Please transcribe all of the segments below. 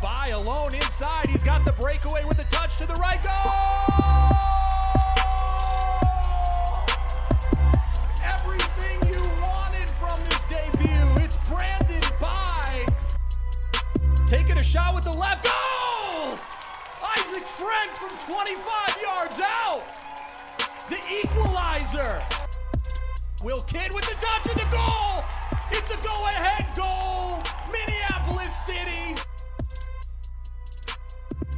by alone inside. He's got the breakaway with the touch to the right. Goal! Everything you wanted from this debut. It's Brandon by. Taking a shot with the left. Goal! Isaac Frank from 25 yards out. The equalizer. Will Kidd with the touch of the goal. It's a go-ahead goal. Minneapolis City.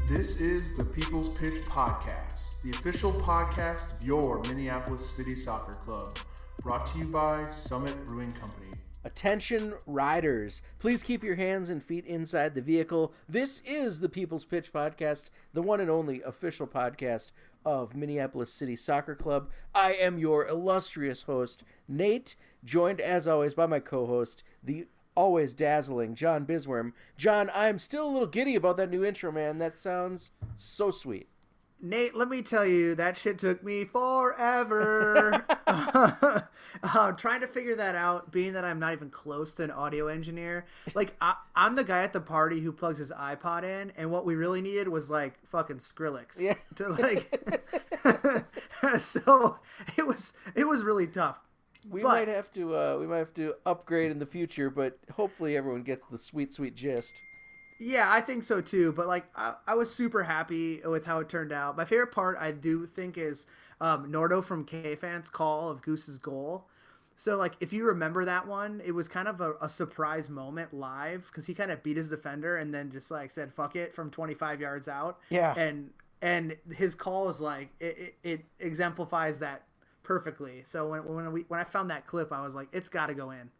This is the People's Pitch Podcast, the official podcast of your Minneapolis City Soccer Club, brought to you by Summit Brewing Company. Attention riders, please keep your hands and feet inside the vehicle. This is the People's Pitch Podcast, the one and only official podcast of Minneapolis City Soccer Club. I am your illustrious host, Nate, joined as always by my co-host, the always dazzling John Bisworm. John, I'm still a little giddy about that new intro, man. That sounds so sweet. Nate, let me tell you, that shit took me forever. Trying to figure that out, being that I'm not even close to an audio engineer. Like, I'm the guy at the party who plugs his iPod in, and what we really needed was, like, fucking Skrillex. Yeah. To, like... So, it was really tough. We might have to upgrade in the future, but hopefully everyone gets the sweet, sweet gist. Yeah, I think so too. But like, I was super happy with how it turned out. My favorite part, I do think, is Nordo from K-Fan's call of Goose's goal. So like, if you remember that one, it was kind of a surprise moment live because he kind of beat his defender and then just like said "fuck it" from 25 yards out. Yeah, and his call is like it exemplifies that perfectly. So when I found that clip, I was like, it's got to go in.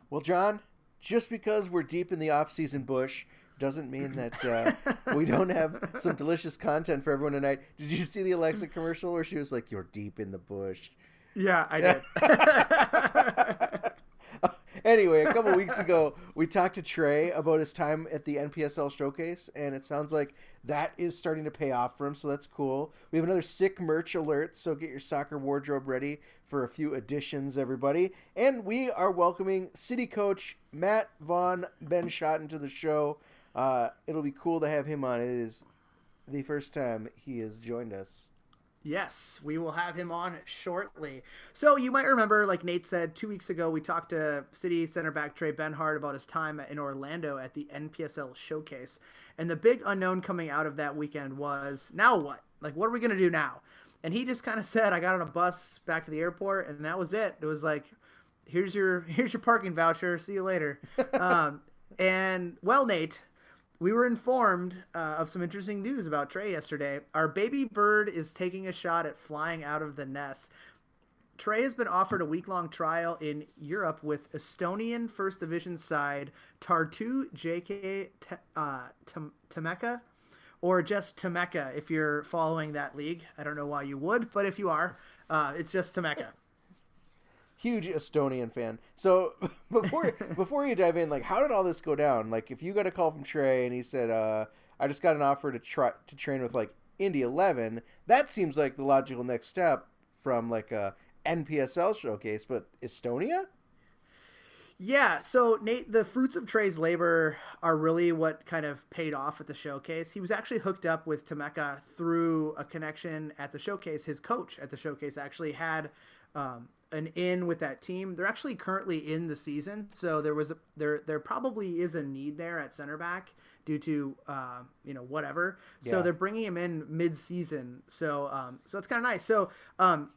Well, John, just because we're deep in the off-season bush doesn't mean that we don't have some delicious content for everyone tonight. Did you see the Alexa commercial where she was like, "You're deep in the bush"? Yeah, I did. Anyway, a couple weeks ago, we talked to Trey about his time at the NPSL Showcase, and it sounds like that is starting to pay off for him, so that's cool. We have another sick merch alert, so get your soccer wardrobe ready for a few additions, everybody. And we are welcoming City Coach Matt Von Benschoten to the show. It'll be cool to have him on. It is the first time he has joined us. Yes, we will have him on shortly. So you might remember, like Nate said, 2 weeks ago, we talked to City center back Trey Benhart about his time in Orlando at the NPSL Showcase. And the big unknown coming out of that weekend was, now what? Like, what are we going to do now? And he just kind of said, I got on a bus back to the airport, and that was it. It was like, here's your parking voucher. See you later. And, well, Nate, we were informed of some interesting news about Trey yesterday. Our baby bird is taking a shot at flying out of the nest. Trey has been offered a week-long trial in Europe with Estonian First Division side Tartu JK Temeka, or just Temeka if you're following that league. I don't know why you would, but if you are, it's just Temeka. Huge Estonian fan. So before you dive in, like, how did all this go down? Like, if you got a call from Trey and he said, I just got an offer to train with like Indy 11, that seems like the logical next step from like a NPSL showcase, but Estonia? Yeah, so Nate, the fruits of Trey's labor are really what kind of paid off at the showcase. He was actually hooked up with Temeka through a connection at the showcase. His coach at the showcase actually had an in with that team. They're actually currently in the season, so there probably is a need there at center back due to whatever. Yeah. So they're bringing him in mid-season. So it's kind of nice. So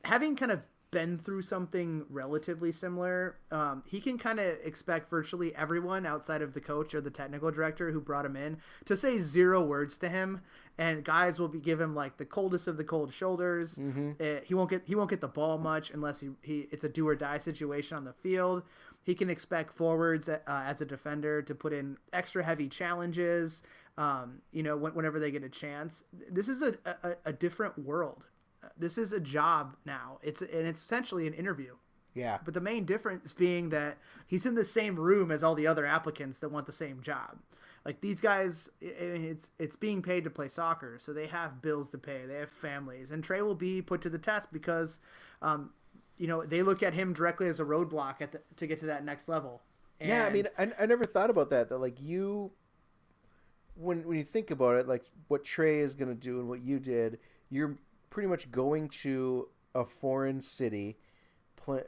having kind of been through something relatively similar, he can kind of expect virtually everyone outside of the coach or the technical director who brought him in to say 0 words to him, and guys will give him like the coldest of the cold shoulders. Mm-hmm. He won't get the ball much unless it's a do or die situation on the field. He can expect forwards as a defender to put in extra heavy challenges, whenever they get a chance. This is a different world. This is a job now. It's essentially an interview. Yeah. But the main difference being that he's in the same room as all the other applicants that want the same job. Like, these guys, it's being paid to play soccer, so they have bills to pay. They have families. And Trey will be put to the test because, they look at him directly as a roadblock to get to that next level. And yeah, I mean, I never thought about that like, when you think about it, like what Trey is going to do and what you did, you're pretty much going to a foreign city,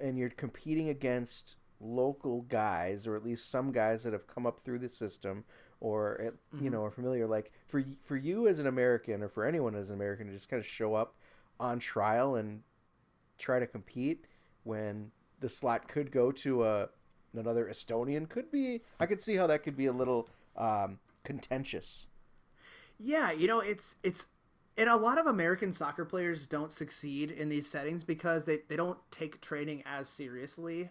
and you're competing against local guys, or at least some guys that have come up through the system, or are familiar. Like for you as an American, or for anyone as an American, to just kind of show up on trial and try to compete when the slot could go to another Estonian, I could see how that could be a little contentious. Yeah, it's and a lot of American soccer players don't succeed in these settings because they don't take training as seriously.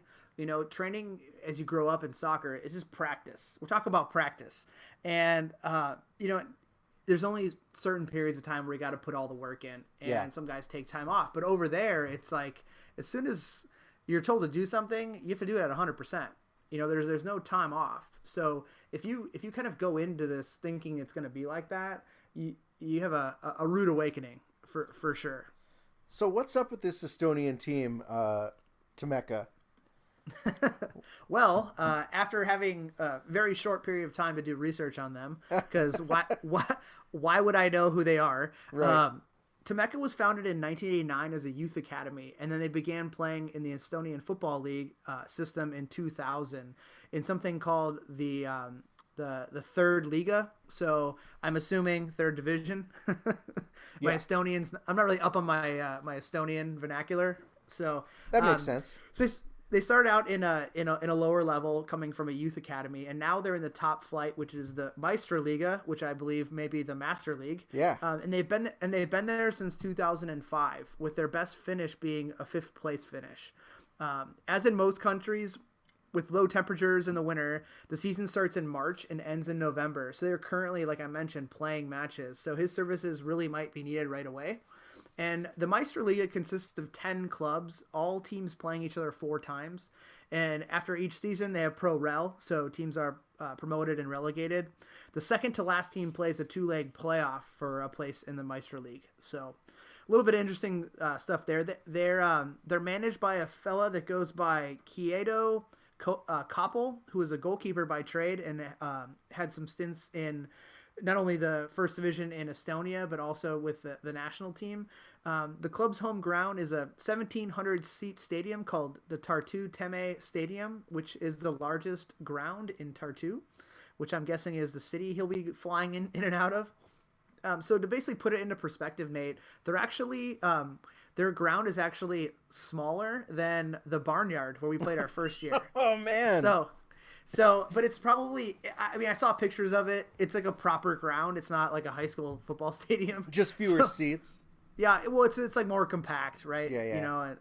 Training as you grow up in soccer is just practice. We're talking about practice. And, there's only certain periods of time where you got to put all the work in, and some guys take time off. But over there, it's like as soon as you're told to do something, you have to do it at 100%. There's no time off. So if you kind of go into this thinking it's going to be like that, you have a rude awakening for sure. So what's up with this Estonian team, Temeka? Well, after having a very short period of time to do research on them, because why would I know who they are? Right. Temeka was founded in 1989 as a youth academy, and then they began playing in the Estonian Football League system in 2000 in something called the third Liga. So I'm assuming third division. My Estonians, I'm not really up on my my Estonian vernacular, so that makes sense. So they started out in a lower level, coming from a youth academy, and now they're in the top flight, which is the Meisterliga, which I believe may be the Master League. Yeah. And they've been there since 2005, with their best finish being a 5th place finish. As in most countries, with low temperatures in the winter, the season starts in March and ends in November. So they're currently, like I mentioned, playing matches. So his services really might be needed right away. And the Meisterliga consists of 10 clubs, all teams playing each other 4 times. And after each season, they have Pro Rel, so teams are promoted and relegated. The second to last team plays a 2-leg playoff for a place in the Meisterleague. So a little bit of interesting stuff there. They're managed by a fella that goes by Kiedo Koppel, who is a goalkeeper by trade and had some stints in not only the first division in Estonia, but also with the national team. The club's home ground is a 1,700-seat stadium called the Tartu Teme Stadium, which is the largest ground in Tartu, which I'm guessing is the city he'll be flying in and out of. So to basically put it into perspective, Nate, they're actually their ground is actually smaller than the Barnyard where we played our first year. Oh, man. So, but it's probably, I mean, I saw pictures of it. It's like a proper ground. It's not like a high school football stadium. Just fewer seats. Yeah, well, it's like more compact, right? Yeah.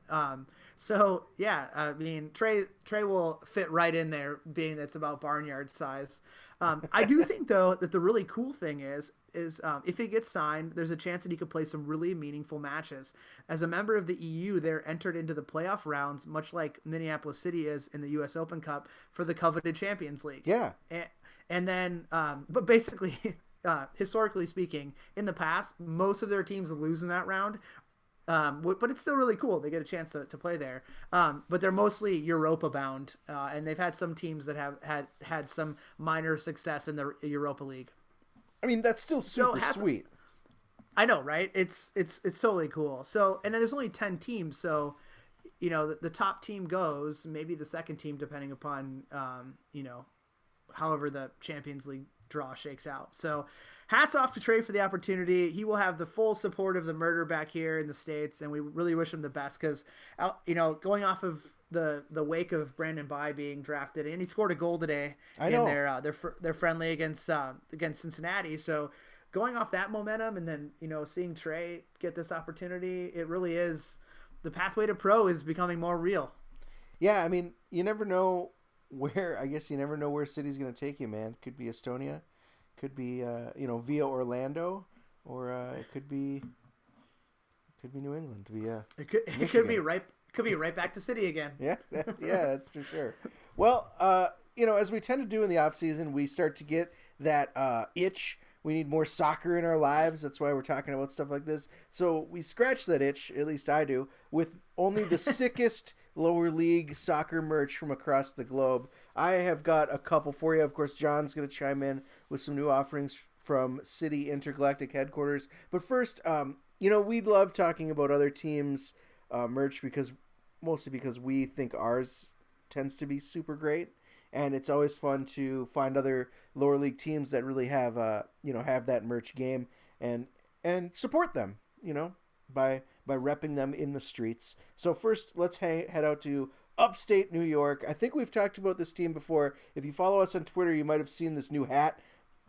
So yeah, I mean, Trey will fit right in there, being that's about Barnyard size. I do think though that the really cool thing is if he gets signed, there's a chance that he could play some really meaningful matches. As a member of the EU, they're entered into the playoff rounds, much like Minneapolis City is in the U.S. Open Cup for the coveted Champions League. Yeah, and then, but basically. Historically speaking, in the past, most of their teams lose in that round, but it's still really cool. They get a chance to play there, but they're mostly Europa bound, and they've had some teams that have had some minor success in the Europa League. I mean, that's still super sweet. I know, right? It's totally cool. So, and then there's only 10 teams, so the top team goes, maybe the second team, depending upon however the Champions League draw shakes out. So hats off to Trey for the opportunity. He will have the full support of the murder back here in the States, and we really wish him the best because going off of the wake of Brandon Bye being drafted, and he scored a goal today in their friendly against Cincinnati. So going off that momentum, and then seeing Trey get this opportunity, it really is, the pathway to pro is becoming more real. Yeah, I mean, you never know where City's going to take you, man. Could be Estonia, could be via Orlando, or it could be New England via it could be right back to City again. Yeah, that's for sure. Well, as we tend to do in the off season, we start to get that itch. We need more soccer in our lives. That's why we're talking about stuff like this. So we scratch that itch, at least I do, with only the sickest lower league soccer merch from across the globe. I have got a couple for you. Of course, John's going to chime in with some new offerings from City Intergalactic headquarters. But first, we love talking about other teams' merch mostly because we think ours tends to be super great, and it's always fun to find other lower league teams that really have have that merch game and support them, by repping them in the streets. So first, let's head out to upstate New York. I think we've talked about this team before. If you follow us on Twitter, you might have seen this new hat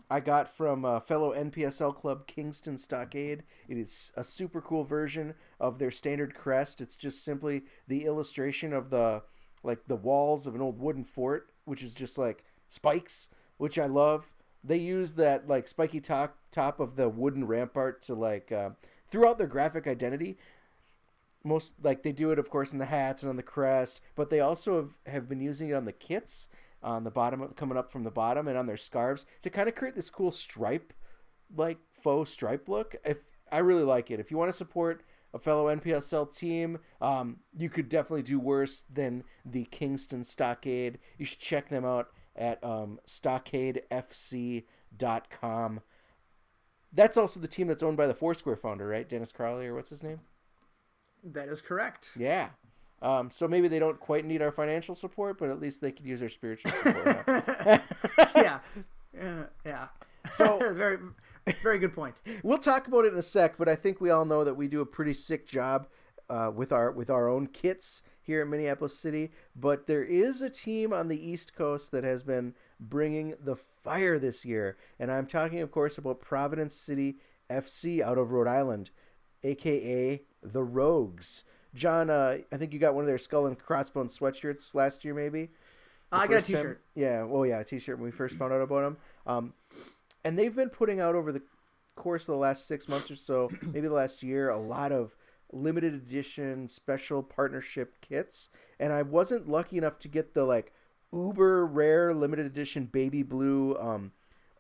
I got from fellow NPSL club Kingston Stockade. It is a super cool version of their standard crest. It's just simply the illustration of the walls of an old wooden fort, which is just like spikes, which I love. They use that like spiky top of the wooden rampart to throughout their graphic identity. Most they do it, of course, in the hats and on the crest, but they also have been using it on the kits on the bottom, coming up from the bottom, and on their scarves to kind of create this cool stripe, like faux stripe look. I really like it. If you want to support a fellow NPSL team, you could definitely do worse than the Kingston Stockade. You should check them out at stockadefc.com. That's also the team that's owned by the Foursquare founder, right? Dennis Crowley, or what's his name? That is correct. Yeah. So maybe they don't quite need our financial support, but at least they could use our spiritual support. Yeah. So very, very good point. We'll talk about it in a sec, but I think we all know that we do a pretty sick job with our own kits here in Minneapolis City. But there is a team on the East Coast that has been bringing the fire this year, and I'm talking, of course, about Providence City FC out of Rhode Island, aka the Rogues. John, I think you got one of their skull and crossbones sweatshirts last year, maybe. I got a t-shirt. A t-shirt when we first found out about them. And they've been putting out over the course of the last 6 months or so, maybe the last year, a lot of limited edition special partnership kits. And I wasn't lucky enough to get the uber rare limited edition baby blue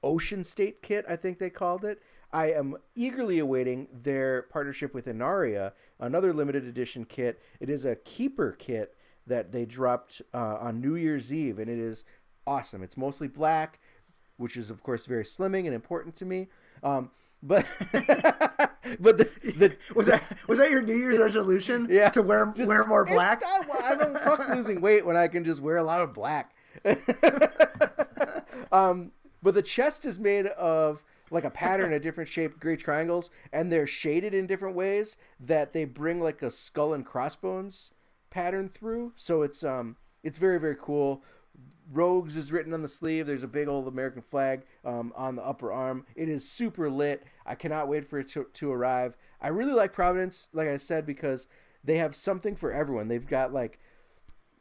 Ocean State kit, I think they called it. I am eagerly awaiting their partnership with Inaria, another limited edition kit. It is a keeper kit that they dropped on New Year's Eve, and it is awesome. It's mostly black, which is, of course, very slimming and important to me. But was that your New Year's resolution? Yeah, to wear more black. I don't fuck losing weight when I can just wear a lot of black. But the chest is made of a pattern of different shaped gray triangles, and they're shaded in different ways that they bring a skull and crossbones pattern through. So it's very, very cool. Rogues is written on the sleeve. There's a big old American flag on the upper arm. It is super lit. I cannot wait for it to arrive. I really like Providence, like I said, because they have something for everyone. They've got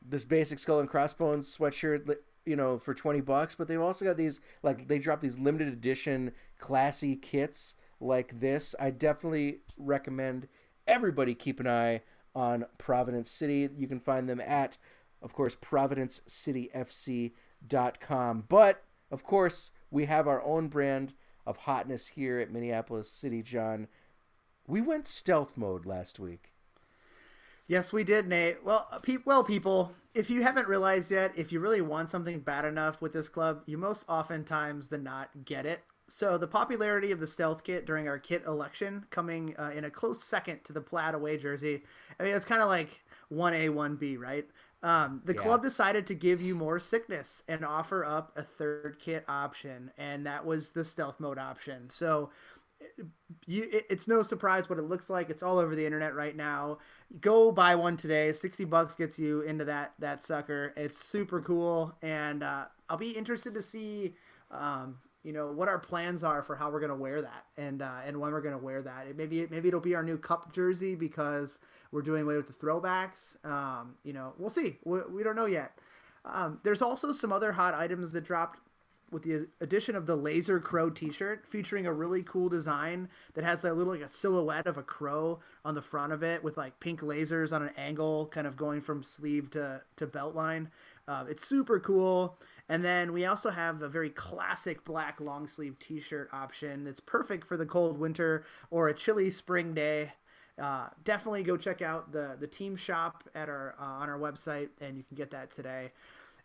this basic skull and crossbones sweatshirt, for $20, but they've also got these, they drop these limited edition classy kits like this. I definitely recommend everybody keep an eye on Providence City. You can find them at, of course, providencecityfc.com. But, of course, we have our own brand of hotness here at Minneapolis City, John. We went stealth mode last week. Yes, we did, Nate. Well, people, if you haven't realized yet, if you really want something bad enough with this club, you most oftentimes than not get it. So the popularity of the stealth kit during our kit election coming in a close second to the plaid away jersey. I mean, it's kind of like 1A, 1B, right? The club decided to give you more sickness and offer up a third kit option, and that was the stealth mode option. So it's no surprise what it looks like. It's all over the internet right now. Go buy one today. $60 gets you into that sucker. It's super cool, and I'll be interested to see what our plans are for how we're gonna wear that and when we're gonna wear that. Maybe it'll be our new cup jersey because we're doing away with the throwbacks. We'll see. We don't know yet. There's also some other hot items that dropped with the addition of the Laser Crow t-shirt, featuring a really cool design that has a silhouette of a crow on the front of it with pink lasers on an angle kind of going from sleeve to belt line. It's super cool. And then we also have a very classic black long sleeve t-shirt option that's perfect for the cold winter or a chilly spring day. Definitely go check out the team shop at on our website, and you can get that today.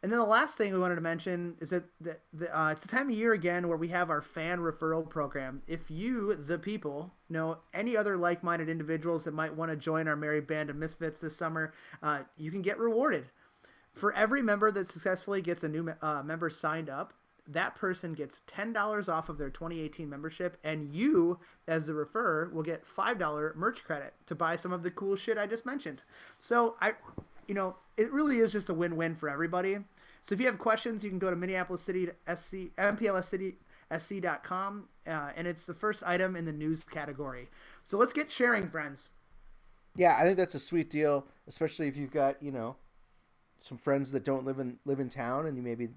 And then the last thing we wanted to mention is that it's the time of year again where we have our fan referral program. If you, the people, know any other like-minded individuals that might want to join our merry band of misfits this summer, you can get rewarded. For every member that successfully gets a new member signed up, that person gets $10 off of their 2018 membership, and you, as the referrer, will get $5 merch credit to buy some of the cool shit I just mentioned. So it really is just a win-win for everybody. So if you have questions, you can go to Minneapolis City SC, MPLSCitySC.com, and it's the first item in the news category. So let's get sharing, friends. Yeah, I think that's a sweet deal, especially if you've got, some friends that don't live in town, and maybe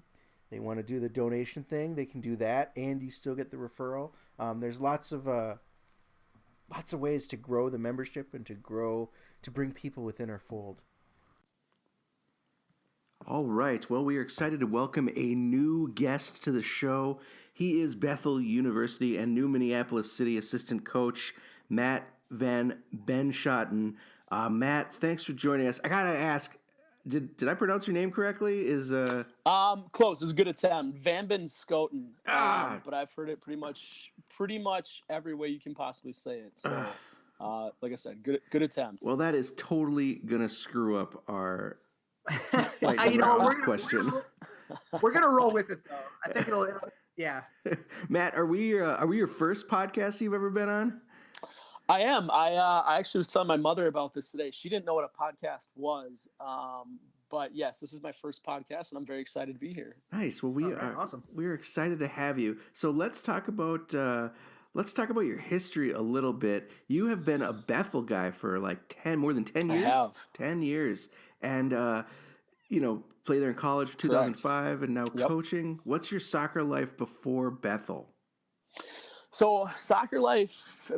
they want to do the donation thing. They can do that, and you still get the referral. There's lots of ways to grow the membership and to bring people within our fold. All right. Well, we are excited to welcome a new guest to the show. He is Bethel University and new Minneapolis City assistant coach, Matt Van Benschoten. Matt, thanks for joining us. I gotta ask, did I pronounce your name correctly? Close. It's a good attempt. Van Benschoten. But I've heard it pretty much every way you can possibly say it. So, like I said, good attempt. Well, that is totally gonna screw up our question. We're gonna roll with it though. I think it'll yeah. Matt, are we your first podcast you've ever been on? I am. I actually was telling my mother about this today. She didn't know what a podcast was. But yes, this is my first podcast, and I'm very excited to be here. Nice. Well, awesome. We're excited to have you. So let's talk about your history a little bit. You have been a Bethel guy for more than 10 years. I have. 10 years. And, played there in college in 2005 and now coaching. What's your soccer life before Bethel? So soccer life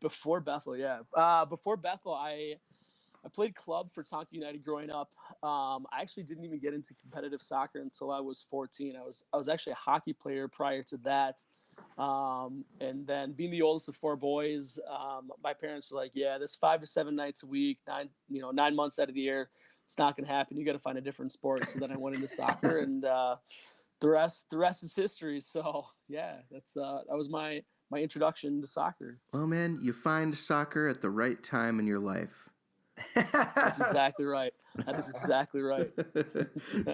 before Bethel, yeah. Before Bethel, I played club for Tonka United growing up. I actually didn't even get into competitive soccer until I was 14. I was actually a hockey player prior to that. And then being the oldest of four boys, my parents were like, yeah, this 5 to 7 nights a week, 9 months out of the year, it's not going to happen. You got to find a different sport. So then I went into soccer, and the rest is history. So yeah, that was my introduction to soccer. Well, man, you find soccer at the right time in your life. That's exactly right. That is exactly right.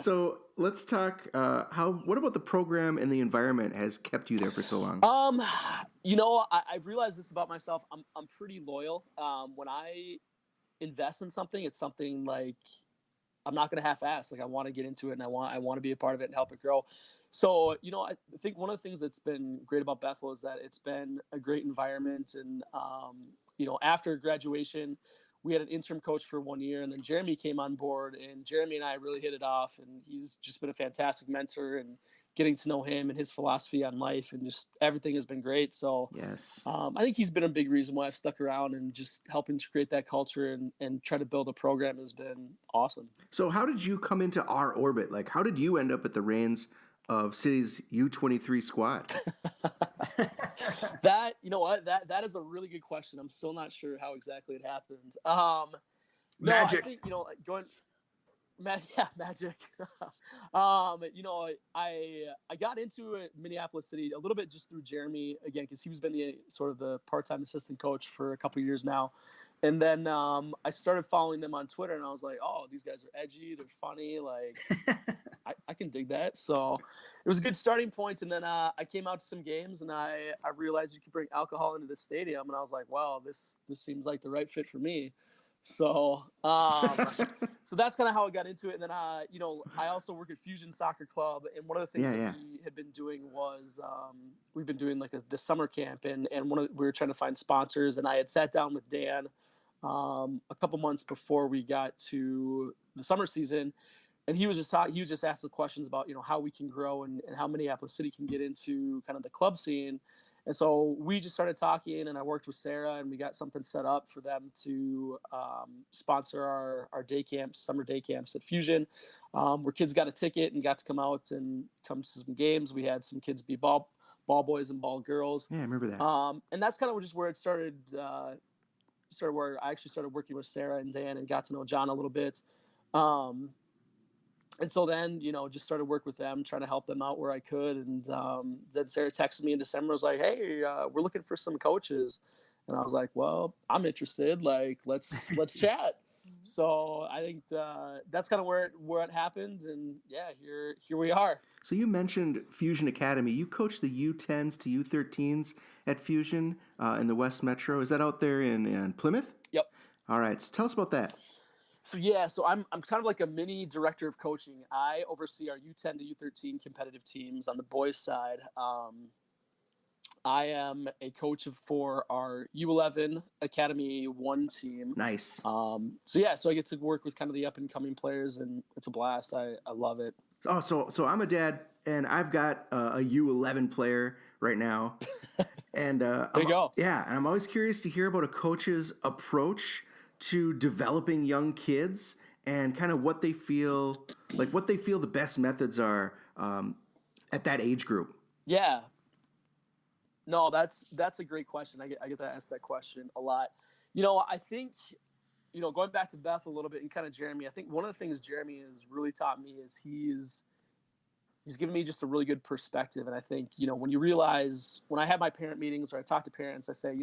So let's talk. What about the program and the environment has kept you there for so long? I've realized this about myself. I'm pretty loyal. When I invest in something, it's something like I'm not going to half-ass. Like I want to get into it, and I want to be a part of it and help it grow. So, I think one of the things that's been great about Bethel is that it's been a great environment. And, after graduation, we had an interim coach for 1 year, and then Jeremy came on board, and Jeremy and I really hit it off, and he's just been a fantastic mentor, and getting to know him and his philosophy on life, and just everything has been great. So yes, I think he's been a big reason why I've stuck around, and just helping to create that culture and try to build a program has been awesome. So how did you come into our orbit? Like, how did you end up at the reins of City's U23 squad? That is a really good question. I'm still not sure how exactly it happened. Magic. I think, magic. I got into Minneapolis City a little bit just through Jeremy, again, because he's been the part-time assistant coach for a couple of years now. And then I started following them on Twitter, and I was like, oh, these guys are edgy, they're funny, like I can dig that. So it was a good starting point. And then I came out to some games, and I realized you could bring alcohol into the stadium, and I was like, wow, this seems like the right fit for me. So so that's kind of how I got into it. And then I also work at Fusion Soccer Club, and one of the things that we had been doing was we've been doing like the summer camp, and we were trying to find sponsors, and I had sat down with Dan a couple months before we got to the summer season, and he was just asking questions about how we can grow and how Minneapolis City can get into kind of the club scene. And so we just started talking, and I worked with Sarah, and we got something set up for them to sponsor our day camps, summer day camps at Fusion, where kids got a ticket and got to come out and come to some games. We had some kids be ball boys and ball girls. Yeah, I remember that. And that's kind of just where it started. Where I actually started working with Sarah and Dan and got to know John a little bit. and so then, just started work with them, trying to help them out where I could. And then Sarah texted me in December, was like, "Hey, we're looking for some coaches." And I was like, "Well, I'm interested. Like, let's chat." So I think that's kind of where it happened. And yeah, here we are. So you mentioned Fusion Academy. You coach the U10s to U13s at Fusion in the West Metro. Is that out there in Plymouth? Yep. All right. So tell us about that. So I'm kind of like a mini director of coaching. I oversee our U10 to U13 competitive teams on the boys side. I am a coach for our U11 Academy 1 team. Nice. So I get to work with kind of the up and coming players, and it's a blast. I love it. Oh, so I'm a dad, and I've got a U11 player right now. And there you go. Yeah, and I'm always curious to hear about a coach's approach to developing young kids and kind of what they feel the best methods are at that age group. Yeah. No, that's a great question. I get to ask that question a lot. I think, going back to Beth a little bit and kind of Jeremy, I think one of the things Jeremy has really taught me is he's given me just a really good perspective. And I think, when you realize, when I have my parent meetings or I talk to parents, I say,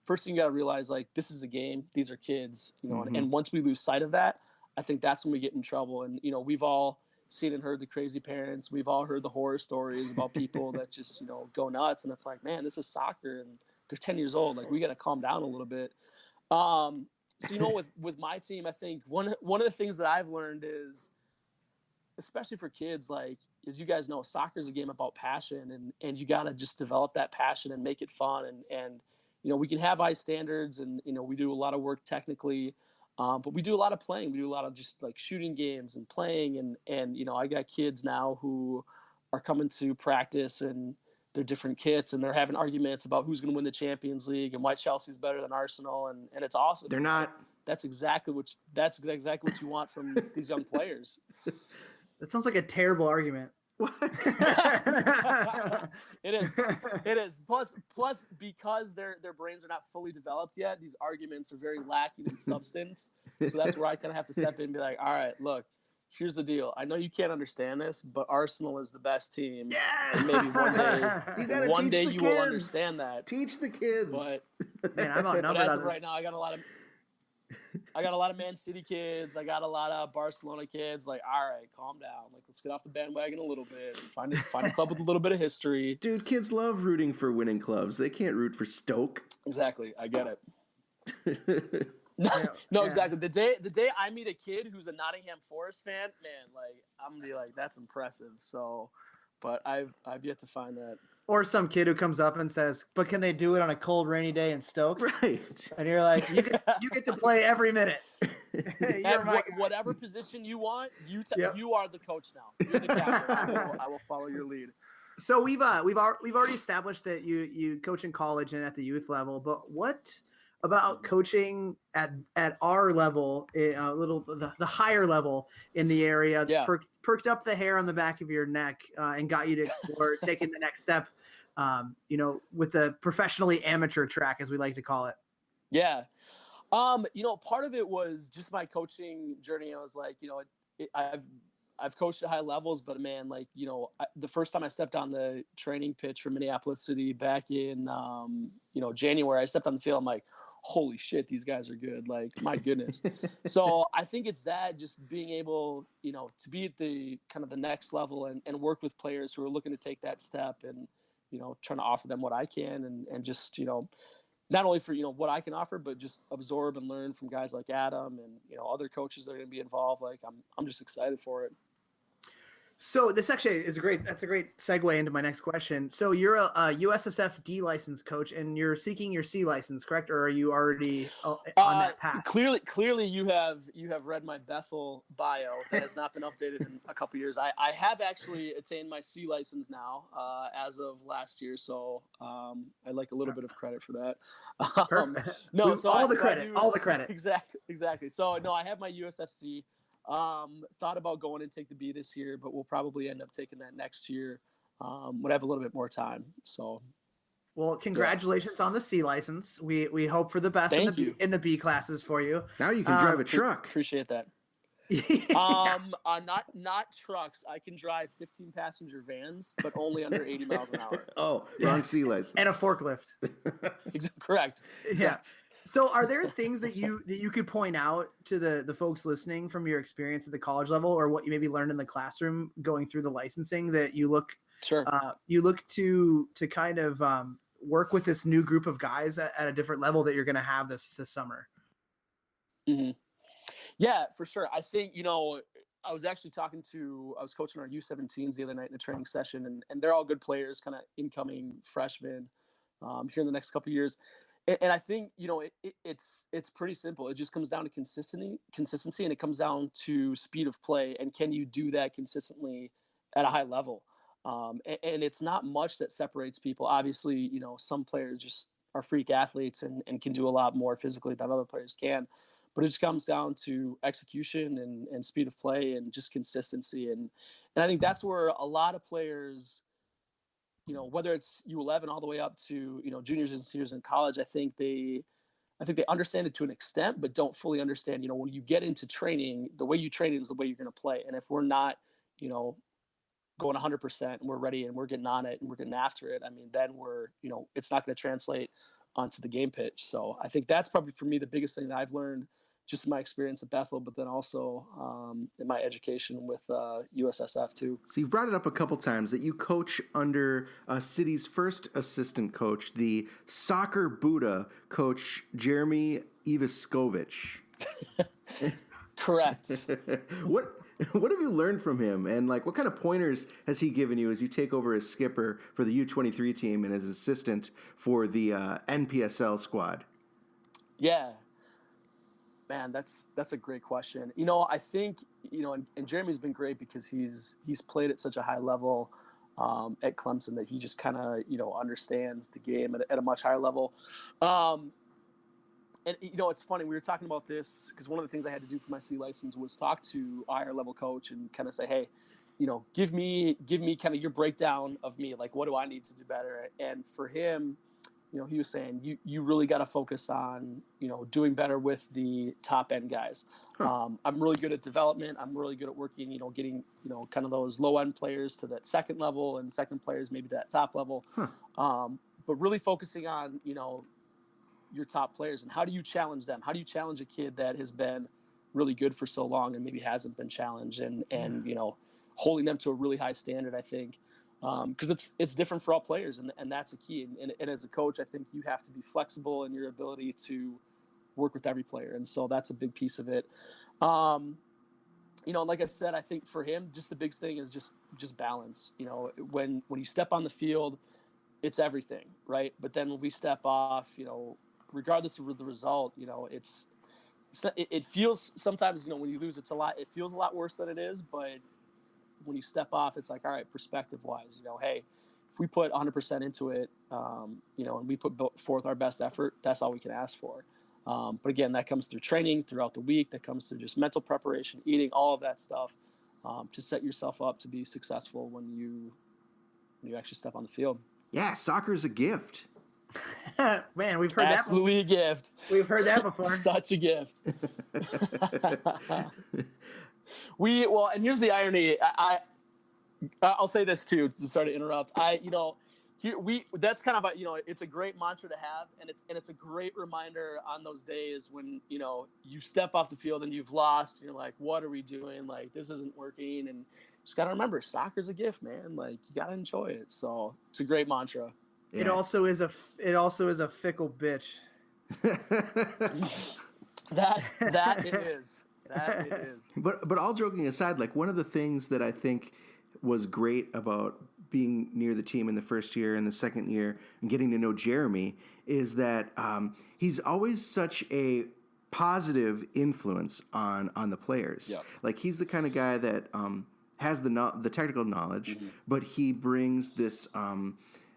first thing you got to realize, like, this is a game. These are kids, and once we lose sight of that, I think that's when we get in trouble. And, we've all seen and heard the crazy parents. We've all heard the horror stories about people that just, go nuts. And it's like, man, this is soccer and they're 10 years old. Like, we got to calm down a little bit. So, with my team, I think one of the things that I've learned is, especially for kids, like, as you guys know, soccer is a game about passion, and you got to just develop that passion and make it fun. And we can have high standards, and, we do a lot of work technically, but we do a lot of playing. We do a lot of just like shooting games and playing. And I got kids now who are coming to practice and they're different kits, and they're having arguments about who's going to win the Champions League and why Chelsea's better than Arsenal. And it's awesome. They're not. That's exactly what you want from these young players. That sounds like a terrible argument. What? It is. Plus, because their brains are not fully developed yet, these arguments are very lacking in substance. So that's where I kind of have to step in and be like, all right, look, here's the deal. I know you can't understand this, but Arsenal is the best team. Yes! And maybe one day you will understand that. Teach the kids. But Man, I'm outnumbered. But as of right now, I got a lot of Man City kids. I got a lot of Barcelona kids. Like, all right, calm down. Like, let's get off the bandwagon a little bit. Find a club with a little bit of history. Dude, kids love rooting for winning clubs. They can't root for Stoke. Exactly. I get it. No, exactly. The day I meet a kid who's a Nottingham Forest fan, man, like, I'm gonna be like, that's impressive. So, but I've yet to find that. Or some kid who comes up and says, "But can they do it on a cold, rainy day in Stoke?" Right. And you're like, "You get to play every minute." Whatever position you want, you are the coach now. You're the captain. I will follow your lead. So we've already established that you coach in college and at the youth level, but what about coaching at our level, the higher level in the area? Yeah. Perked up the hair on the back of your neck and got you to explore taking the next step, with the professionally amateur track, as we like to call it. Yeah. Part of it was just my coaching journey. I was like, I've coached at high levels, but man, like, the first time I stepped on the training pitch for Minneapolis City back in, January, I stepped on the field. I'm like, holy shit, these guys are good. Like, my goodness. So I think it's that, just being able, to be at the kind of the next level and work with players who are looking to take that step, and, trying to offer them what I can, and just, not only for, what I can offer, but just absorb and learn from guys like Adam and, other coaches that are going to be involved. Like, I'm just excited for it. So this actually is a great segue into my next question. So you're a USSF D license coach, and you're seeking your C license, correct? Or are you already on that path? Clearly you have read my Bethel bio that has not been updated in a couple years. I have actually attained my C license now, as of last year. So I'd like a little bit of credit for that. No, so all the credit. Exactly. So no, I have my USFC. Thought about going and take the B this year, but we'll probably end up taking that next year when I have a little bit more time. So, well, congratulations on the C license. We hope for the best in the B classes for you. Now you can drive a truck. Appreciate that. Not trucks. I can drive 15 passenger vans, but only under 80 miles an hour. Oh, wrong C license. And a forklift. Correct. Yeah. Correct. So are there things that you could point out to the folks listening from your experience at the college level, or what you maybe learned in the classroom going through the licensing, that you look to kind of work with this new group of guys at a different level that you're going to have this summer? Mm-hmm. Yeah, for sure. I think, I was coaching our U17s the other night in a training session, and they're all good players, kind of incoming freshmen here in the next couple of years. And I think, it's pretty simple. It just comes down to consistency, and it comes down to speed of play. And can you do that consistently at a high level? And it's not much that separates people. Obviously, some players just are freak athletes and can do a lot more physically than other players can. But it just comes down to execution and speed of play and just consistency. And I think that's where a lot of players, whether it's U11 all the way up to, juniors and seniors in college, I think they understand it to an extent, but don't fully understand, when you get into training, the way you train is the way you're going to play. And if we're not, going 100% and we're ready and we're getting on it and we're getting after it, I mean, then we're, it's not going to translate onto the game pitch. So I think that's probably for me the biggest thing that I've learned just in my experience at Bethel, but then also in my education with USSF too. So you've brought it up a couple times that you coach under City's first assistant coach, the soccer Buddha coach, Jeremy Ivaskovich. Correct. What have you learned from him, and what kind of pointers has he given you as you take over as skipper for the U23 team and as assistant for the NPSL squad? Yeah, man, that's a great question. I think and Jeremy's been great because he's played at such a high level at Clemson that he just kind of understands the game at a much higher level. And it's funny, we were talking about this because one of the things I had to do for my C license was talk to a higher level coach and kind of say, hey, give me kind of your breakdown of me. Like, what do I need to do better? And for him, he was saying, you really got to focus on, doing better with the top end guys. Huh. I'm really good at development. I'm really good at working, getting, kind of those low end players to that second level and second players, maybe to that top level. Huh. But really focusing on, your top players, and how do you challenge them? How do you challenge a kid that has been really good for so long and maybe hasn't been challenged, and holding them to a really high standard, I think, because it's different for all players, and that's a key. And as a coach, I think you have to be flexible in your ability to work with every player, and so that's a big piece of it. Like I said, I think for him, just the biggest thing is just balance. When you step on the field, it's everything, right? But then when we step off, regardless of the result, it feels sometimes, when you lose, it feels a lot worse than it is. But when you step off, it's like, all right, perspective wise, hey, if we put 100% into it, and we put forth our best effort, that's all we can ask for. But again, that comes through training throughout the week. That comes through just mental preparation, eating, all of that stuff, to set yourself up to be successful when you actually step on the field. Yeah, soccer is a gift. Man, we've heard absolutely that. A gift. We've heard that before. Such a gift. And here's the irony. I'll say this too, to start to interrupt. That's kind of it's a great mantra to have, and it's a great reminder on those days when you step off the field and you've lost. You're like, what are we doing? Like, this isn't working, and just gotta remember, soccer's a gift, man. Like, you gotta enjoy it. So it's a great mantra. Yeah. It also is a fickle bitch. That it is. That it is. But all joking aside, one of the things that I think was great about being near the team in the first year and the second year and getting to know Jeremy is that he's always such a positive influence on the players. Yeah. He's the kind of guy that has the technical knowledge, mm-hmm. but he brings this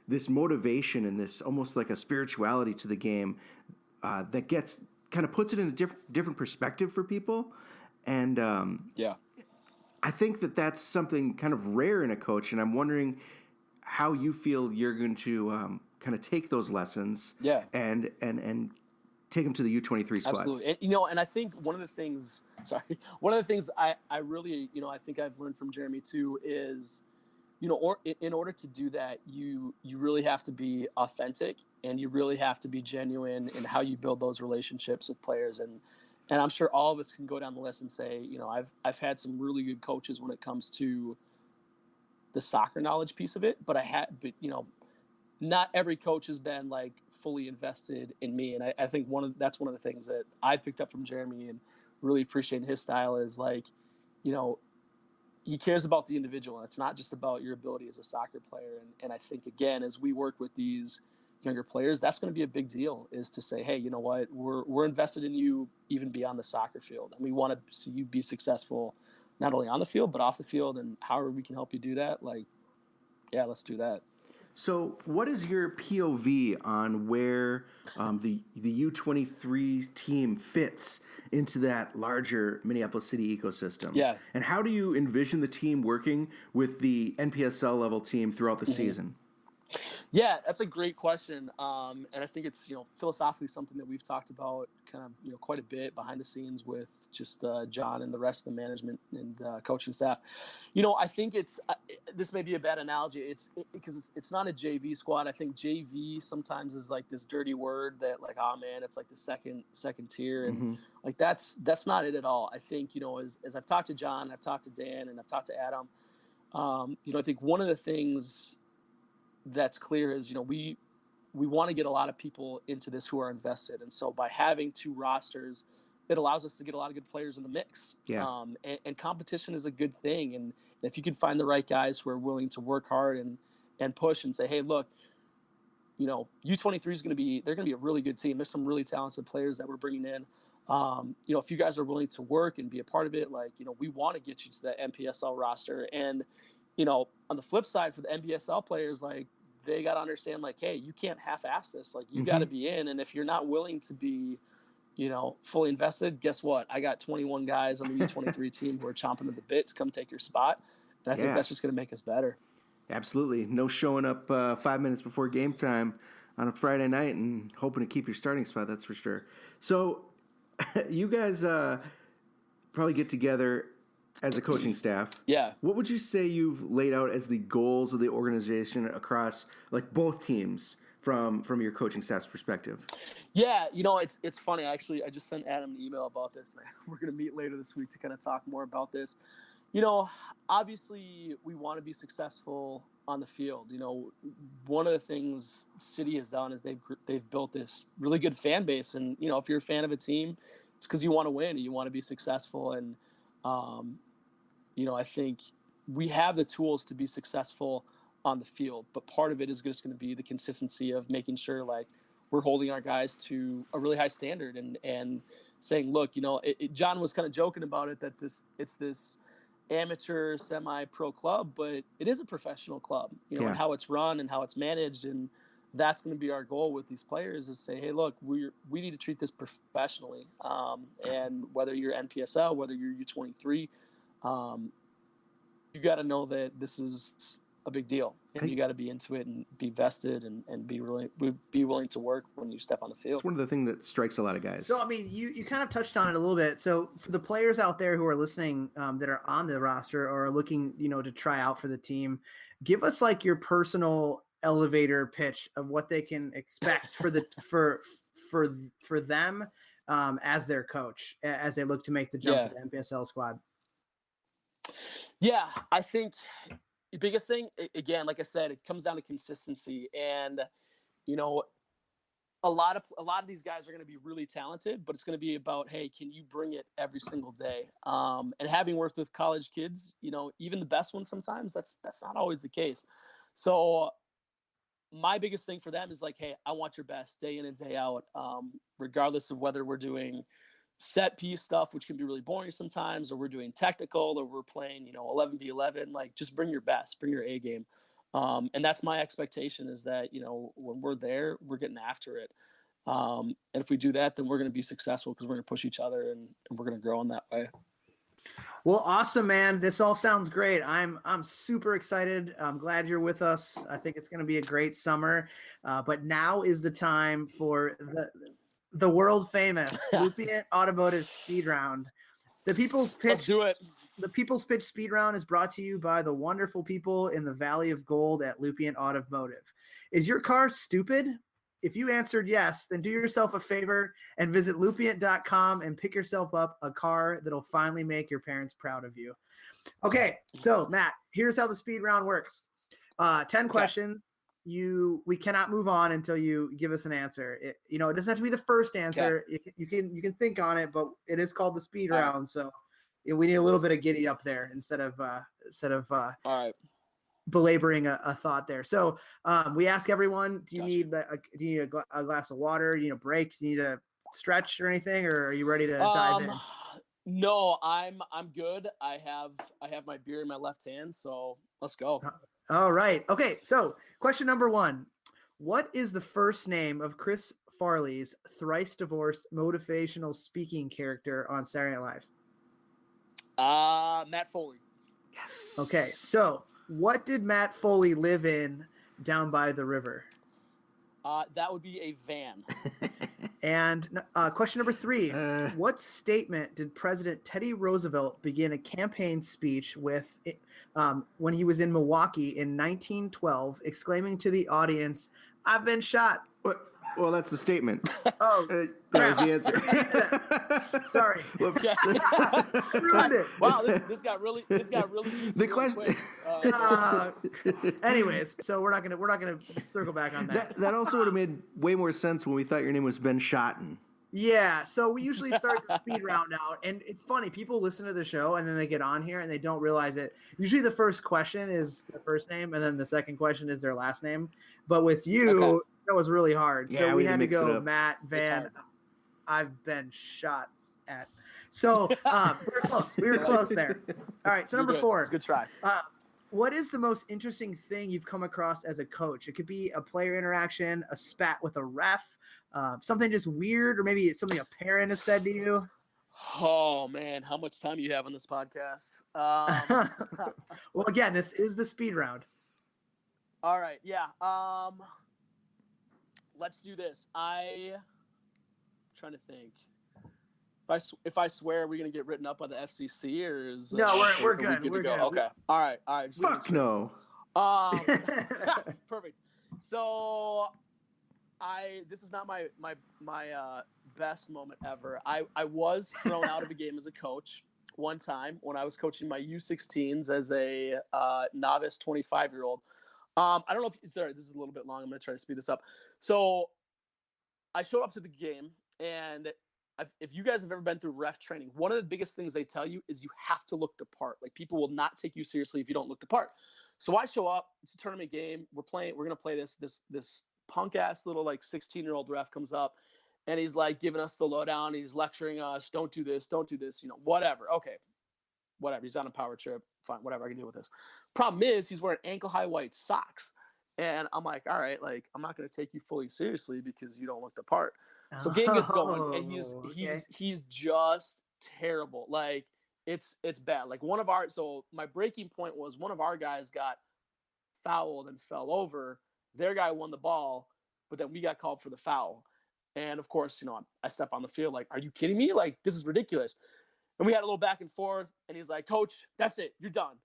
this motivation and this almost like a spirituality to the game that puts it in a different perspective for people. And I think that that's something kind of rare in a coach. And I'm wondering how you feel you're going to kind of take those lessons and take them to the U23 squad. Absolutely. And, and I think one of the things I really, I think I've learned from Jeremy too is, in order to do that, you really have to be authentic, and you really have to be genuine in how you build those relationships with players. And I'm sure all of us can go down the list and say, I've had some really good coaches when it comes to the soccer knowledge piece of it, but not every coach has been like fully invested in me. And I think that's one of the things that I picked up from Jeremy and really appreciating his style is like, he cares about the individual, and it's not just about your ability as a soccer player. And I think, again, as we work with these younger players, that's going to be a big deal, is to say, hey, you know what, we're invested in you even beyond the soccer field. And we want to see you be successful, not only on the field, but off the field. And however we can help you do that, like, yeah, let's do that. So what is your POV on where the U23 team fits into that larger Minneapolis City ecosystem? Yeah. And how do you envision the team working with the NPSL level team throughout the season? Yeah, that's a great question. And I think it's, philosophically something that we've talked about kind of, quite a bit behind the scenes with just John and the rest of the management and coaching staff. I think this may be a bad analogy. Because it's not a JV squad. I think JV sometimes is like this dirty word that like, oh man, it's like the second tier. And like, that's not it at all. I think, as I've talked to John, I've talked to Dan, and I've talked to Adam, I think one of the things that's clear is, we want to get a lot of people into this who are invested. And so by having two rosters, it allows us to get a lot of good players in the mix. Yeah. And competition is a good thing. And if you can find the right guys who are willing to work hard and push and say, hey, look, U23 is they're going to be a really good team. There's some really talented players that we're bringing in. If you guys are willing to work and be a part of it, like, we want to get you to that NPSL roster. And, on the flip side for the NPSL players, like, they got to understand, like, hey, you can't half-ass this. Like, you got to be in. And if you're not willing to be, fully invested, guess what? I got 21 guys on the U23 team who are chomping at the bit to come take your spot. And I think that's just going to make us better. Absolutely. No showing up 5 minutes before game time on a Friday night and hoping to keep your starting spot, that's for sure. So you guys probably get together as a coaching staff. Yeah. What would you say you've laid out as the goals of the organization across like both teams from your coaching staff's perspective? Yeah, it's funny. Actually, I just sent Adam an email about this, and we're going to meet later this week to kind of talk more about this. Obviously we want to be successful on the field. One of the things City has done is they've built this really good fan base. And, if you're a fan of a team, it's because you want to win and you want to be successful. And, I think we have the tools to be successful on the field, but part of it is just going to be the consistency of making sure like we're holding our guys to a really high standard and saying, look, John was kind of joking about it, that it's this amateur semi-pro club, but it is a professional club, and how it's run and how it's managed. And that's going to be our goal with these players, is say, hey, look, we need to treat this professionally. And whether you're NPSL, whether you're U23, you got to know that this is a big deal, and you got to be into it and be vested and be willing to work when you step on the field. It's one of the things that strikes a lot of guys. So, I mean, you kind of touched on it a little bit. So for the players out there who are listening that are on the roster or are looking, to try out for the team, give us like your personal elevator pitch of what they can expect for them as their coach, as they look to make the jump to the NPSL squad. Yeah, I think the biggest thing, again, like I said, it comes down to consistency. And, a lot of these guys are going to be really talented, but it's going to be about, hey, can you bring it every single day? And having worked with college kids, even the best ones, sometimes that's not always the case. So my biggest thing for them is like, hey, I want your best day in and day out, regardless of whether we're doing set piece stuff, which can be really boring sometimes, or we're doing technical, or we're playing, 11v11, like just bring your best, bring your A game. And that's my expectation, is that, when we're there, we're getting after it. And if we do that, then we're going to be successful, because we're going to push each other and we're going to grow in that way. Well, awesome, man. This all sounds great. I'm super excited. I'm glad you're with us. I think it's going to be a great summer. But now is the time for the world famous Lupient Automotive Speed Round. The People's Pitch. Let's do it. The People's Pitch Speed Round is brought to you by the wonderful people in the Valley of Gold at Lupient Automotive. Is your car stupid? If you answered yes, then do yourself a favor and visit lupient.com and pick yourself up a car that'll finally make your parents proud of you. Okay, so Matt, here's how the speed round works. 10 questions. We cannot move on until you give us an answer. It doesn't have to be the first answer. Okay. You can think on it, but it is called the speed round. So we need a little bit of giddy up there instead of all right, belaboring a thought there. So we ask everyone, do you need a glass of water? Do you need a break? Do you need a stretch or anything, or are you ready to dive in? No, I'm good. I have my beer in my left hand, so let's go. All right. Okay, so question number 1. What is the first name of Chris Farley's thrice divorced motivational speaking character on Saturday Night Live? Matt Foley. Yes. Okay, so what did Matt Foley live in down by the river? That would be a van. And question number 3. What statement did President Teddy Roosevelt begin a campaign speech with when he was in Milwaukee in 1912, exclaiming to the audience, "I've been shot"? Well, that's the statement. Oh, that was the answer. Sorry. Whoops. Ruined it. Wow, this got really easy. The question. Anyways, so we're not gonna circle back on that. That also would have made way more sense when we thought your name was Ben Schotten. Yeah, so we usually start the speed round out, and it's funny. People listen to the show and then they get on here and they don't realize it. Usually, the first question is their first name, and then the second question is their last name. But with you, that was really hard. So we had to go Matt Van. I've been shot at. So we were close. We were close there. All right. So number 4. Good try. What is the most interesting thing you've come across as a coach? It could be a player interaction, a spat with a ref, something just weird, or maybe it's something a parent has said to you. Oh man, how much time do you have on this podcast? Well, again, this is the speed round. All right. Yeah. Let's do this. I'm trying to think. If I swear, are we gonna get written up by the FCC, or is no? We're good. We're good. Okay. All right. Fuck no. Perfect. So, this is not my best moment ever. I was thrown out of a game as a coach one time when I was coaching my U16s as a novice 25-year-old. I don't know if sorry, this is a little bit long. I'm gonna try to speed this up. So, I showed up to the game, and if you guys have ever been through ref training, one of the biggest things they tell you is you have to look the part. Like, people will not take you seriously if you don't look the part. So I show up. It's a tournament game. We're gonna play this punk ass little like 16-year-old ref comes up, and he's like giving us the lowdown. He's lecturing us. Don't do this. Whatever. Okay, whatever. He's on a power trip. Fine. Whatever. I can deal with this. Problem is, he's wearing ankle-high white socks, and I'm like, all right, like I'm not gonna take you fully seriously because you don't look the part. So game gets going, and he's just terrible. Like it's bad. Like my breaking point was one of our guys got fouled and fell over. Their guy won the ball, but then we got called for the foul. And of course, I step on the field like, are you kidding me? Like, this is ridiculous. And we had a little back and forth, and he's like, Coach, that's it. You're done.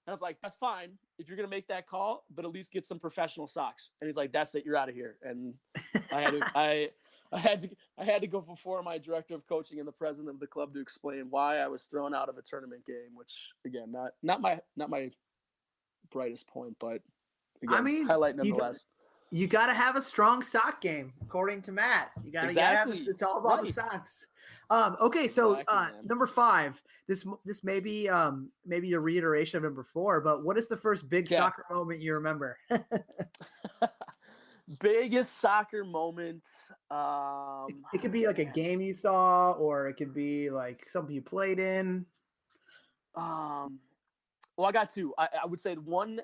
And I was like, that's fine if you're going to make that call, but at least get some professional socks. And he's like, that's it. You're out of here. And I had to go before my director of coaching and the president of the club to explain why I was thrown out of a tournament game, which again, not my brightest point, but again, I mean, highlight nonetheless. You got to have a strong sock game, according to Matt. You got to have it's all about the socks. Okay, so number 5. This may be maybe a reiteration of number 4, but what is the first big soccer moment you remember? Biggest soccer moment. It could be like a game you saw, or it could be like something you played in. Well, I got 2. I would say the one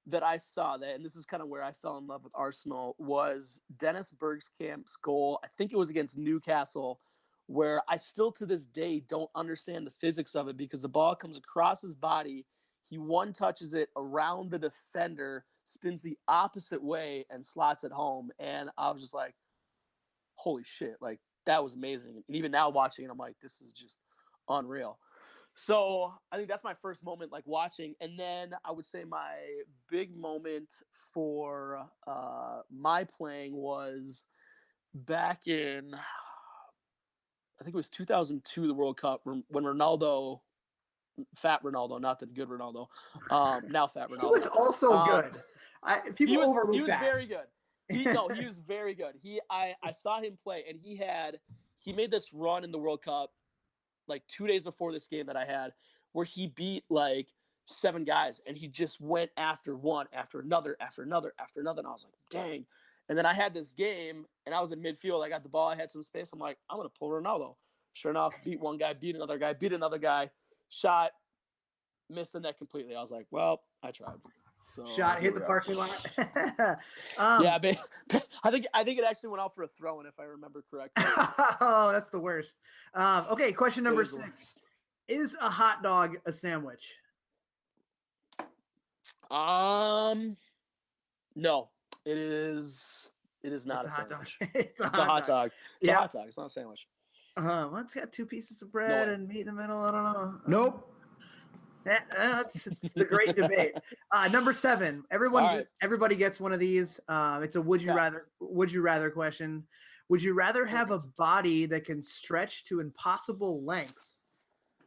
that I saw and this is kind of where I fell in love with Arsenal, was Dennis Bergkamp's goal. I think it was against Newcastle, where I still to this day don't understand the physics of it, because the ball comes across his body. He one touches it around the defender, spins the opposite way, and slots it home. And I was just like, holy shit, like that was amazing. And even now watching it, I'm like, this is just unreal. So I think that's my first moment, like watching. And then I would say my big moment for my playing was back in, I think it was 2002, the World Cup, when Ronaldo, fat Ronaldo, not the good Ronaldo, now fat Ronaldo. He was also good. People overlook he was that. very good. He was very good. I saw him play, and he made this run in the World Cup like 2 days before this game that I had, where he beat like 7 guys, and he just went after one, after another, after another, after another. And I was like, dang. And then I had this game, and I was in midfield. I got the ball. I had some space. I'm like, I'm going to pull Ronaldo. Sure enough, beat one guy, beat another guy, shot, missed the net completely. I was like, well, I tried. So Shot hit the parking lot. Yeah, I think it actually went out for a throw-in, if I remember correctly. Oh, that's the worst. Okay, question number 6. Is a hot dog a sandwich? No, it is not It's a hot sandwich. dog. It's a hot dog. It's a Yeah. hot dog. It's not a sandwich. Well, it's got 2 pieces of bread way. and meat in the middle. I don't know. Nope. It's the great debate. Number 7. Everybody gets one of these. It's a would you rather question. Would you rather have a body that can stretch to impossible lengths,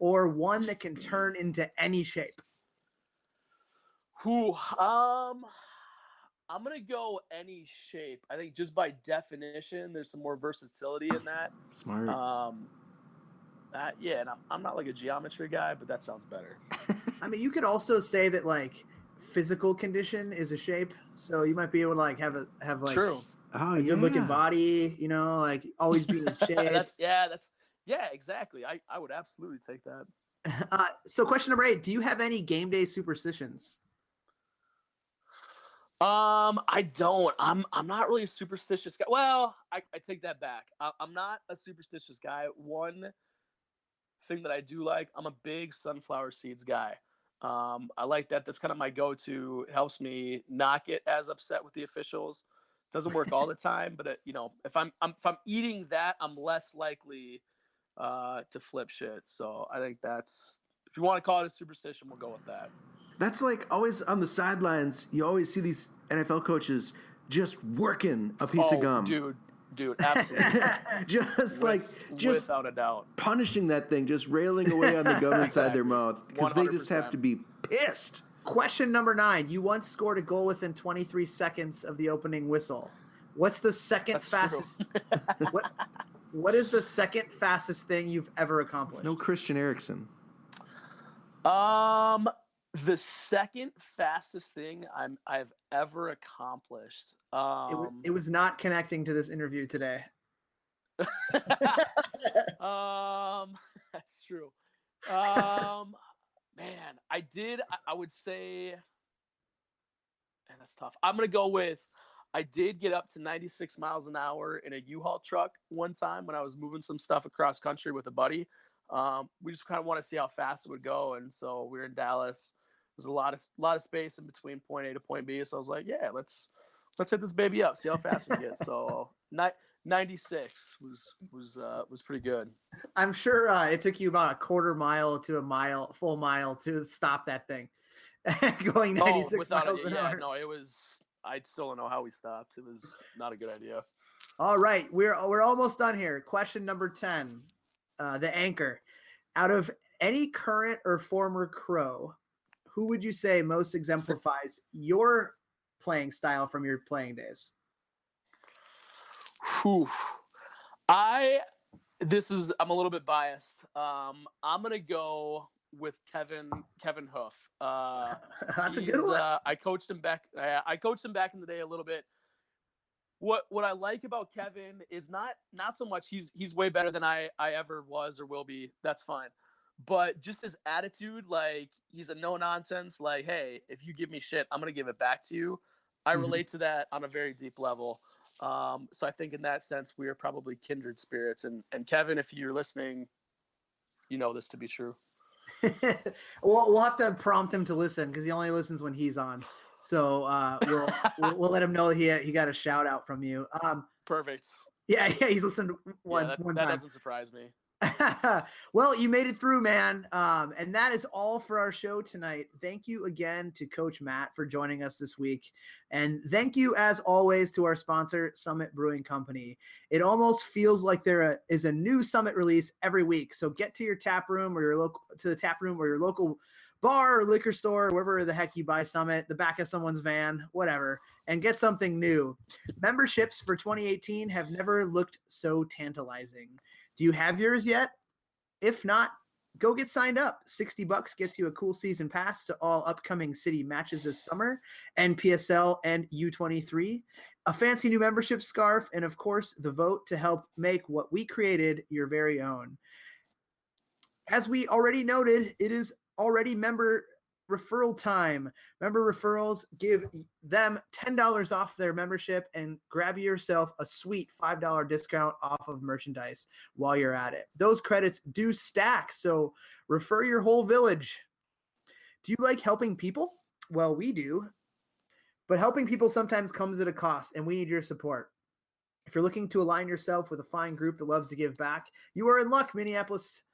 or one that can turn into any shape? I'm gonna go any shape. I think just by definition, there's some more versatility in that. Smart. Yeah, and I'm not like a geometry guy, but that sounds better. I mean, you could also say that like physical condition is a shape, so you might be able to like have True. a good looking body, like always be in shape. Yeah, exactly. I would absolutely take that. So question number 8, do you have any game day superstitions? I don't. I'm not really a superstitious guy. Well, I take that back. I'm not a superstitious guy. One thing that I do like, I'm a big sunflower seeds guy. I like that. That's kind of my go-to. It helps me not get as upset with the officials. Doesn't work all the time, but if I'm eating that, I'm less likely to flip shit. So I think that's, if you want to call it a superstition, we'll go with that. That's like always on the sidelines. You always see these NFL coaches just working a piece of gum. Dude, absolutely. just without a doubt, punishing that thing, just railing away on the gum inside their mouth, because they just have to be pissed. Question number 9. You once scored a goal within 23 seconds of the opening whistle. What's the second fastest? What is the second fastest thing you've ever accomplished? It's no Christian Eriksen. The second fastest thing I've ever accomplished. It was not connecting to this interview today. That's true. Man, I would say, and that's tough. I'm gonna go with, I did get up to 96 miles an hour in a U-Haul truck one time when I was moving some stuff across country with a buddy. We just kind of want to see how fast it would go, and so we were in Dallas. There's a lot of space in between point A to point B, so I was like, yeah, let's hit this baby up, see how fast we get. So 96 was pretty good. I'm sure it took you about a quarter mile to a full mile to stop that thing going 96 miles an hour. No, it was. I still don't know how we stopped. It was not a good idea. All right, we're almost done here. Question number 10, the anchor. Out of any current or former Crow, who would you say most exemplifies your playing style from your playing days? I'm a little bit biased. I'm gonna go with Kevin Hoof. That's a good one. I coached him back in the day a little bit. What I like about Kevin is not so much he's way better than I ever was or will be. That's fine. But just his attitude, like he's a no nonsense, like, hey, if you give me shit, I'm going to give it back to you. I relate to that on a very deep level. So I think in that sense, we are probably kindred spirits. And Kevin, if you're listening, you know this to be true. We'll have to prompt him to listen because he only listens when he's on. So we'll let him know he got a shout out from you. Perfect. Yeah, he's listened one that time. doesn't surprise me. Well, you made it through, man. And that is all for our show tonight. Thank you again to Coach Matt for joining us this week. And thank you, as always, to our sponsor, Summit Brewing Company. It almost feels like there is a new Summit release every week. So get to your tap room or your local bar or liquor store, wherever the heck you buy Summit, the back of someone's van, whatever, and get something new. Memberships for 2018 have never looked so tantalizing. Do you have yours yet? If not, go get signed up. $60 gets you a cool season pass to all upcoming city matches this summer, NPSL and U23, a fancy new membership scarf, and of course, the vote to help make what we created your very own. As we already noted, it is already member referral time. Member referrals, give them $10 off their membership and grab yourself a sweet $5 discount off of merchandise while you're at it. Those credits do stack, so refer your whole village. Do you like helping people? Well, we do. But helping people sometimes comes at a cost, and we need your support. If you're looking to align yourself with a fine group that loves to give back, you are in luck. Minneapolis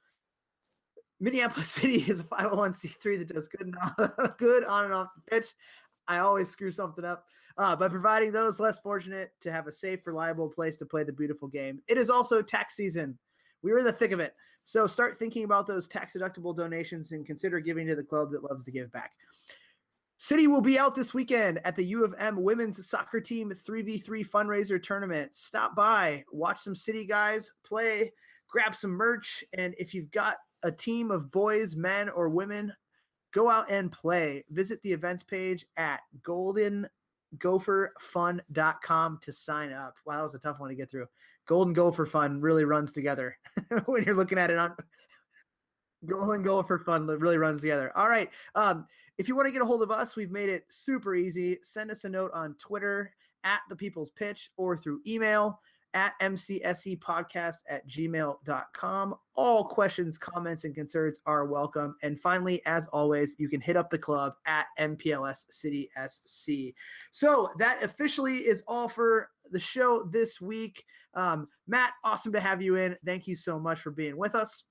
City is a 501c3 that does good on and off the pitch. I always screw something up by providing those less fortunate to have a safe, reliable place to play the beautiful game. It is also tax season. We are in the thick of it. So start thinking about those tax-deductible donations and consider giving to the club that loves to give back. City will be out this weekend at the U of M women's soccer team 3v3 fundraiser tournament. Stop by, watch some City guys play, grab some merch, and if you've got a team of boys, men, or women, go out and play. Visit the events page at goldengopherfun.com to sign up. Wow, that was a tough one to get through. Golden Gopher Fun really runs together when you're looking at it on Golden Gopher Fun really runs together. All right. If you want to get a hold of us, we've made it super easy. Send us a note on Twitter at The People's Pitch or through email at mcsepodcast@gmail.com. All questions, comments, and concerns are welcome. And finally, as always, you can hit up the club at MPLS City SC. So that officially is all for the show this week. Matt, awesome to have you in. Thank you so much for being with us.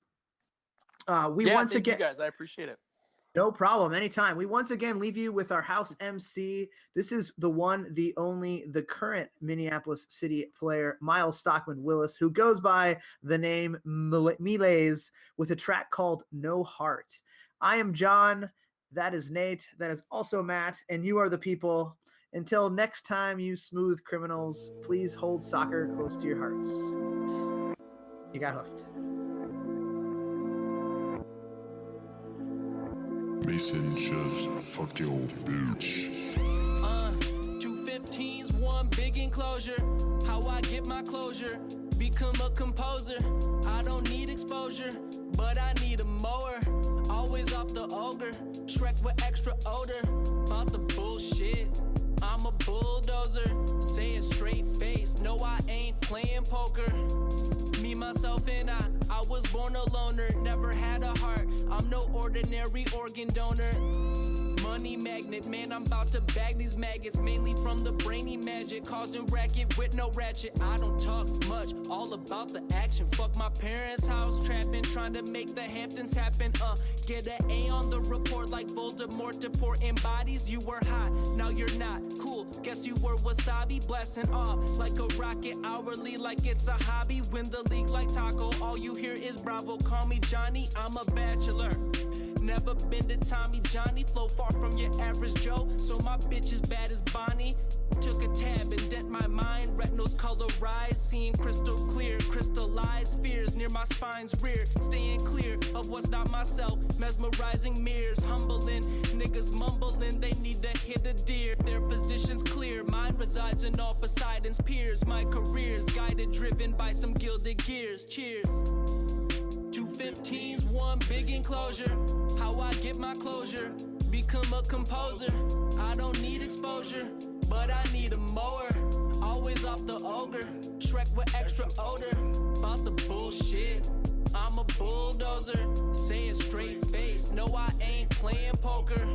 Thank you guys. I appreciate it. No problem. Anytime. We once again leave you with our house MC. This is the one, the only, the current Minneapolis City player, Miles Stockman Willis, who goes by the name Miles with a track called No Heart. I am John. That is Nate. That is also Matt. And you are the people. Until next time, you smooth criminals, please hold soccer close to your hearts. You got hoofed. Mason just fucked your bitch. 215's one big enclosure. How I get my closure. Become a composer. I don't need exposure, but I need a mower. Always off the ogre. Shrek with extra odor. About the bullshit. I'm a bulldozer. Say it straight face. No, I ain't playing poker. Me, myself, and I was born a loner, never had a heart. I'm no ordinary organ donor. Money magnet, man, I'm about to bag these maggots, mainly from the brainy magic, causing racket with no ratchet. I don't talk much, all about the action. Fuck my parents' house, trapping, trying to make the Hamptons happen. Get an A on the report like Voldemort, deporting bodies. You were hot, now you're not. Cool, guess you were wasabi, blasting off like a rocket hourly, like it's a hobby. Win the league like Taco, all you hear is Bravo. Call me Johnny, I'm a bachelor. Never been to Tommy Johnny, flow far from your average Joe, so my bitch is bad as Bonnie. Took a tab and dent my mind, retinas colorized, seeing crystal clear, crystallized fears near my spine's rear, staying clear of what's not myself, mesmerizing mirrors, humbling, niggas mumbling, they need to hit a deer, their position's clear, mine resides in all Poseidon's peers, my career's guided, driven by some gilded gears, cheers. 215's one big enclosure. How I get my closure. Become a composer. I don't need exposure, but I need a mower. Always off the ogre. Shrek with extra odor. About the bullshit. I'm a bulldozer. Say it straight face. No, I ain't playing poker.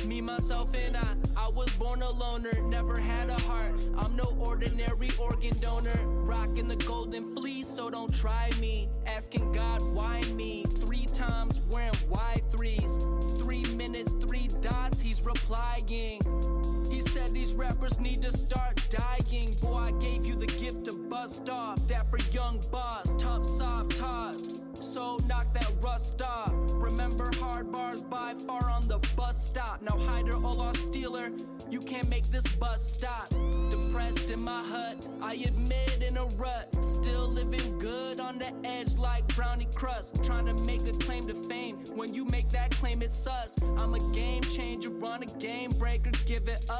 Me, myself, and I was born a loner. Never had a heart. I'm no ordinary organ donor. Rock in the golden fleece, so don't try me. Asking God, why me? 3 times wearing Y3s. 3 minutes, 3 dots, he's replying. He said these rappers need to start dying. Boy, I gave you the gift to bust off. Dapper young boss, tough soft toss. So knock that rust off. Remember hard bars by far on the bus stop. Now hider or lost stealer, you can't make this bus stop. Depressed in my hut, I admit in a rut. Still living good on the edge like brownie crust. Trying to make a claim to fame. When you make that claim, it's sus. I'm a game changer, on a game breaker, give it up.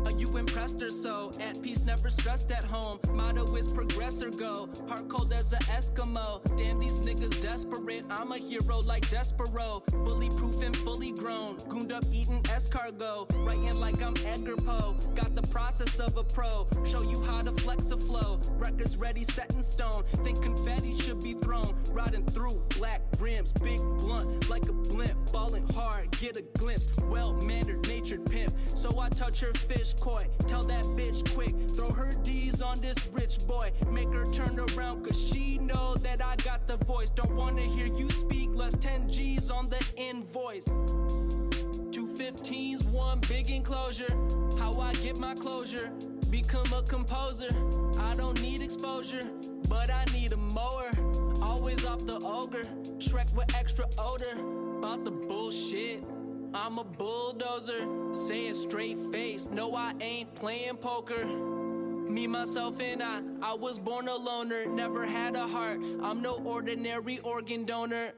Are you impressed or so? At peace, never stressed at home. Motto is progress or go. Heart cold as a Eskimo. Damn, these niggas desperate. I'm a hero like Despero. Bully-proof and fully grown. Gooned up eating escargot. Writing like I'm Edgar Poe. Got the process of a pro. Show you how to flex a flow. Records ready, set in stone. Think confetti should be thrown. Riding through black rims. Big blunt like a blimp. Ballin' hard, get a glimpse. Well-mannered, natured pimp. So I touch her fish koi. Tell that bitch quick. Throw her D's on this rich boy. Make her turn around cause she know that I got the voice. Don't wanna hear you speak less 10 G's on the invoice. 215's one big enclosure. How I get my closure. Become a composer. I don't need exposure, but I need a mower. Always off the ogre. Shrek with extra odor. About the bullshit. I'm a bulldozer. Say it straight face. No, I ain't playing poker. Me, myself, and I was born a loner. Never had a heart. I'm no ordinary organ donor.